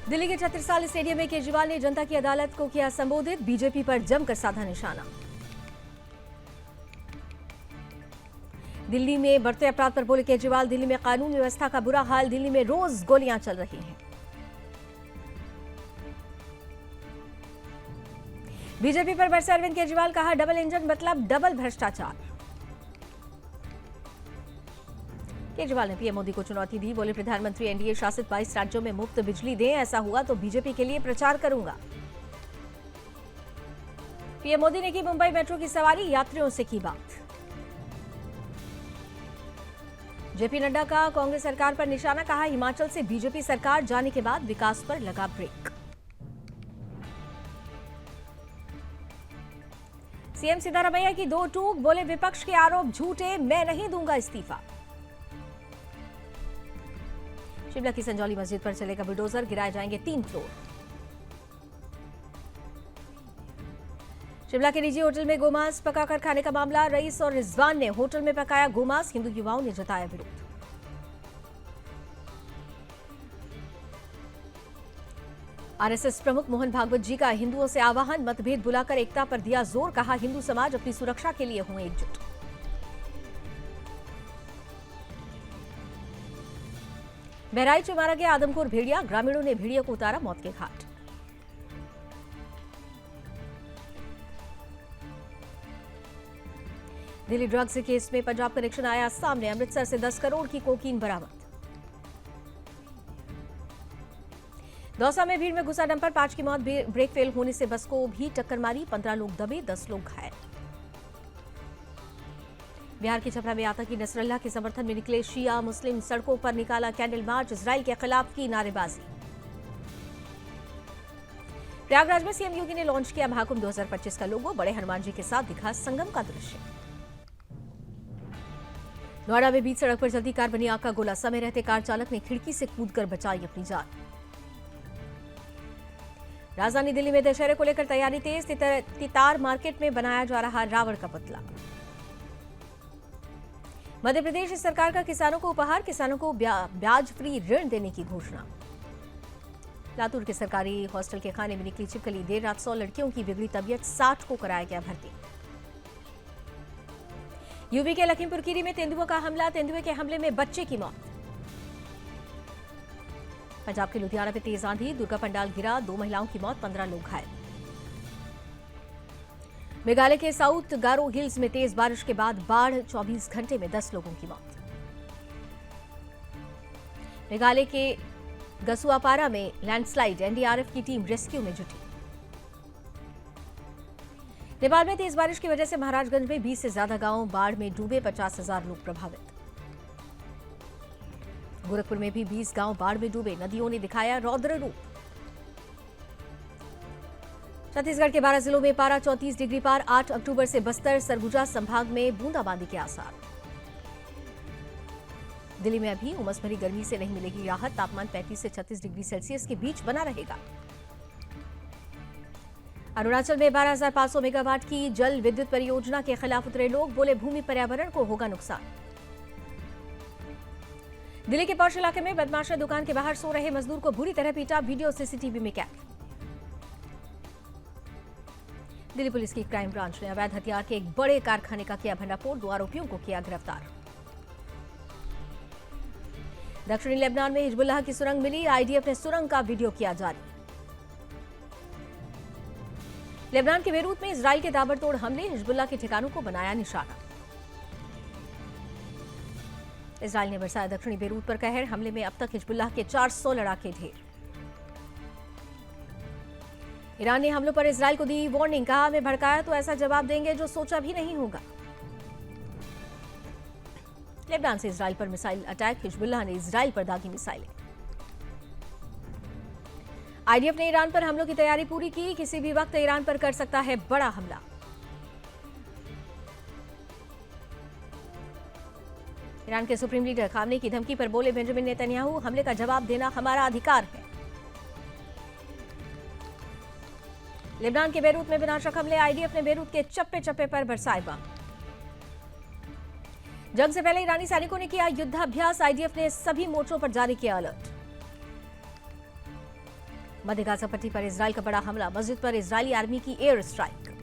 दिल्ली के छत्रसाल स्टेडियम में केजरीवाल ने जनता की अदालत को किया संबोधित, बीजेपी पर जमकर साधा निशाना। दिल्ली में बढ़ते अपराध पर बोले केजरीवाल, दिल्ली में कानून व्यवस्था का बुरा हाल, दिल्ली में रोज गोलियां चल रही हैं। बीजेपी पर बरसे अरविंद केजरीवाल, कहा डबल इंजन मतलब डबल भ्रष्टाचार। केजरीवाल ने पीएम मोदी को चुनौती दी, बोले प्रधानमंत्री एनडीए शासित 22 राज्यों में मुफ्त बिजली दें, ऐसा हुआ तो बीजेपी के लिए प्रचार करूंगा। पीएम मोदी ने की मुंबई मेट्रो की सवारी, यात्रियों से की बात। जेपी नड्डा का कांग्रेस सरकार पर निशाना, कहा हिमाचल से बीजेपी सरकार जाने के बाद विकास पर लगा ब्रेक। सीएम सिद्धारमैया की दो टूक, बोले विपक्ष के आरोप झूठे, मैं नहीं दूंगा इस्तीफा। शिमला की संजौली मस्जिद पर चलेगा बुलडोजर, गिराए जाएंगे 3 फ्लोर। शिमला के निजी होटल में गोमांस पकाकर खाने का मामला, रईस और रिजवान ने होटल में पकाया गोमांस, हिंदू युवाओं ने जताया विरोध। आरएसएस प्रमुख मोहन भागवत जी का हिंदुओं से आह्वान, मतभेद बुलाकर एकता पर दिया जोर, कहा हिंदू समाज अपनी सुरक्षा के लिए हों एकजुट। बहराइच में मारा गया आदमखोर भेड़िया, ग्रामीणों ने भेड़िया को उतारा मौत के घाट। दिल्ली ड्रग्स केस में पंजाब कनेक्शन आया सामने, अमृतसर से 10 करोड़ की कोकीन बरामद। दौसा में भीड़ में घुसा डंपर, 5 की मौत, ब्रेक फेल होने से बस को भी टक्कर मारी, 15 लोग दबे, 10 लोग घायल। बिहार के छपरा में आतंकी नसरल्लाह के समर्थन में निकले शिया मुस्लिम, सड़कों पर निकाला कैंडल मार्च, इजराइल के खिलाफ की नारेबाजी। प्रयागराज में सीएम योगी ने लॉन्च किया महाकुंभ 2025 का लोगो, बड़े हनुमान जी के साथ दिखा संगम का दृश्य। नोएडा में बीच सड़क पर चलती कार बनी आग का गोला, समय रहते कार चालक ने खिड़की से कूदकर बचाई अपनी जान। राजधानी दिल्ली में दशहरे को लेकर तैयारी तेज, तितार मार्केट में बनाया जा रहा रावण का पुतला। मध्य प्रदेश सरकार का किसानों को उपहार, किसानों को ब्याज फ्री ऋण देने की घोषणा। लातूर के सरकारी हॉस्टल के खाने में निकली छिपकली, देर रात 100 लड़कियों की बिगड़ी तबीयत, 60 को कराया गया भर्ती। यूपी के लखीमपुर खीरी में तेंदुआ का हमला, तेंदुए के हमले में बच्चे की मौत। पंजाब के लुधियाना में तेज आंधी, दुर्गा पंडाल गिरा, 2 महिलाओं की मौत, 15 लोग घायल। मेघालय के साउथ गारो हिल्स में तेज बारिश के बाद बाढ़, 24 घंटे में 10 लोगों की मौत। मेघालय के गसुआपारा में लैंडस्लाइड, एनडीआरएफ की टीम रेस्क्यू में जुटी। नेपाल में तेज बारिश की वजह से महाराजगंज में 20 से ज्यादा गांव बाढ़ में डूबे, 50,000 लोग प्रभावित। गोरखपुर में भी 20 गांव बाढ़ में डूबे, नदियों ने दिखाया रौद्र रूप। छत्तीसगढ़ के 12 जिलों में पारा 34 डिग्री पार, 8 अक्टूबर से बस्तर सरगुजा संभाग में बूंदाबांदी के आसार। दिल्ली में अभी उमस भरी गर्मी से नहीं मिलेगी राहत, तापमान 35 से 36 डिग्री सेल्सियस के बीच बना रहेगा। अरुणाचल में 12,500 मेगावाट की जल विद्युत परियोजना के खिलाफ उतरे लोग, बोले भूमि पर्यावरण को होगा नुकसान। दिल्ली के पौष इलाके में बदमाश ने दुकान के बाहर सो रहे मजदूर को बुरी तरह पीटा, वीडियो सीसीटीवी में कैद। दिल्ली पुलिस की क्राइम ब्रांच ने अवैध हथियार के एक बड़े कारखाने का किया भंडाफोड़, 2 आरोपियों को किया गिरफ्तार। दक्षिणी लेबनान में हिजबुल्लाह की सुरंग मिली, आईडीएफ ने सुरंग का वीडियो किया जारी। लेबनान के बेरूत में इजराइल के ताबड़तोड़ हमले, हिजबुल्लाह के ठिकानों को बनाया निशाना। इजराइल ने बरसाया दक्षिणी बेरूत पर कहर, हमले में अब तक हिजबुल्लाह के 400 लड़ाके ढेर। ईरान ने हमलों पर इजराइल को दी वार्निंग, कहा हमें भड़काया तो ऐसा जवाब देंगे जो सोचा भी नहीं होगा। लेबनान से इजराइल पर मिसाइल अटैक, हिजबुल्लाह ने इजराइल पर दागी मिसाइलें। आईडीएफ ने ईरान पर हमलों की तैयारी पूरी की, किसी भी वक्त ईरान पर कर सकता है बड़ा हमला। ईरान के सुप्रीम लीडर खामनेई की धमकी पर बोले बेंजामिन नेतन्याहू, हमले का जवाब देना हमारा अधिकार है। लेबनान के बेरूत में विनाशक हमले, आईडीएफ ने बेरूत के चप्पे चप्पे पर बरसाए बम। जंग से पहले ईरानी सैनिकों ने किया युद्धाभ्यास, आईडीएफ ने सभी मोर्चों पर जारी किया अलर्ट। मध्य गाजा पट्टी पर इजराइल का बड़ा हमला, मस्जिद पर इजरायली आर्मी की एयर स्ट्राइक।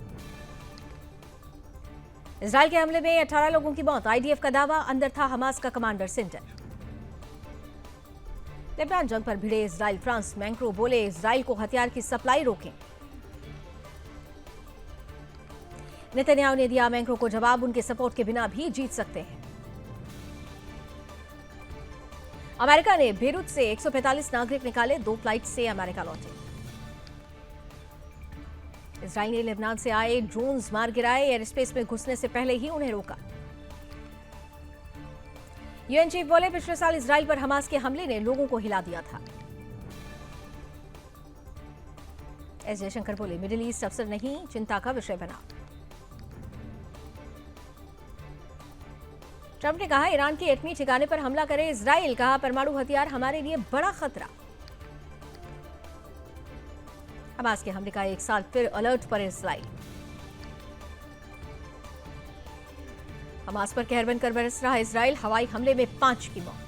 इजराइल के हमले में 18 लोगों की मौत, आईडीएफ का दावा अंदर था हमास का कमांडर सेंटर। लेबनान जंग पर भिड़े इजराइल फ्रांस, मैक्रों बोले इजराइल को हथियार की सप्लाई रोकें। नेतन्याहू ने दिया मैक्रों को जवाब, उनके सपोर्ट के बिना भी जीत सकते हैं। अमेरिका ने बेरूत से 145 नागरिक निकाले, 2 फ्लाइट से अमेरिका लौटे। इजराइल ने लेबनान से आए ड्रोन्स मार गिराए, एयर स्पेस में घुसने से पहले ही उन्हें रोका। यूएन चीफ बोले पिछले साल इजराइल पर हमास के हमले ने लोगों को हिला दिया था। एस जयशंकर बोले मिडिल ईस्ट अवसर नहीं, चिंता का विषय बना। ट्रंप ने कहा ईरान के एटमी ठिकाने पर हमला करे इजराइल, कहा परमाणु हथियार हमारे लिए बड़ा खतरा। हमास के हमले का 1 साल फिर अलर्ट पर इजराइल। हमास पर कहर बनकर बरस रहा इजराइल, हवाई हमले में 5 की मौत।